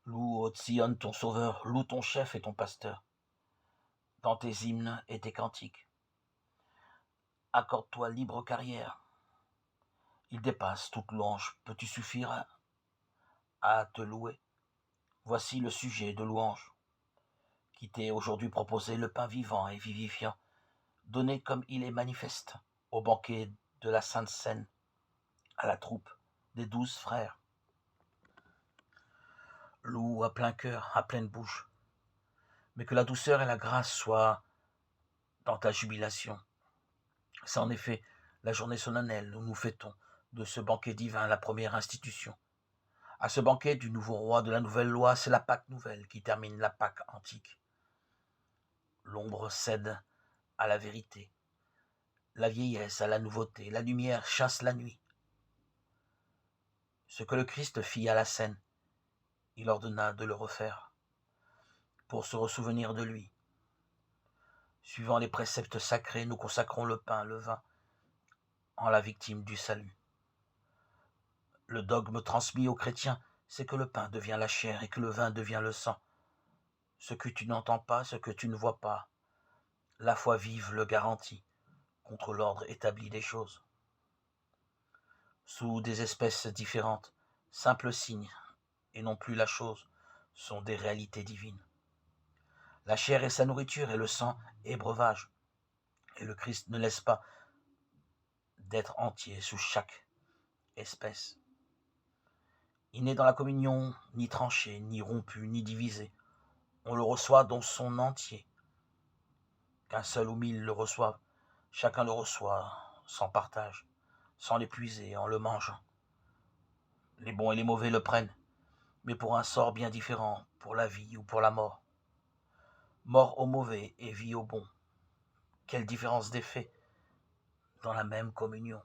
Loue, ô Sion, ton sauveur, loue ton chef et ton pasteur, dans tes hymnes et tes cantiques. Accorde-toi libre carrière. Il dépasse toute louange. Peux-tu suffire à te louer? Voici le sujet de louange, qui t'est aujourd'hui proposé, le pain vivant et vivifiant, donné comme il est manifeste, au banquet de la Sainte Seine, à la troupe des 12 frères. Loue à plein cœur, à pleine bouche, mais que la douceur et la grâce soient dans ta jubilation. C'est en effet la journée solennelle où nous fêtons de ce banquet divin la première institution. À ce banquet du nouveau roi de la nouvelle loi, c'est la Pâque nouvelle qui termine la Pâque antique. L'ombre cède à la vérité, la vieillesse à la nouveauté, la lumière chasse la nuit. Ce que le Christ fit à la scène, il ordonna de le refaire, pour se ressouvenir de lui. Suivant les préceptes sacrés, nous consacrons le pain, le vin, en la victime du salut. Le dogme transmis aux chrétiens, c'est que le pain devient la chair et que le vin devient le sang. Ce que tu n'entends pas, ce que tu ne vois pas, la foi vive le garantit contre l'ordre établi des choses. Sous des espèces différentes, simples signes, et non plus la chose, sont des réalités divines. La chair est sa nourriture et le sang est breuvage. Et le Christ ne laisse pas d'être entier sous chaque espèce. Il n'est dans la communion ni tranché, ni rompu, ni divisé. On le reçoit dans son entier. Qu'un seul ou mille le reçoivent, chacun le reçoit sans partage, sans l'épuiser, en le mangeant. Les bons et les mauvais le prennent, mais pour un sort bien différent, pour la vie ou pour la mort. Mort au mauvais et vie au bon. Quelle différence d'effet dans la même communion.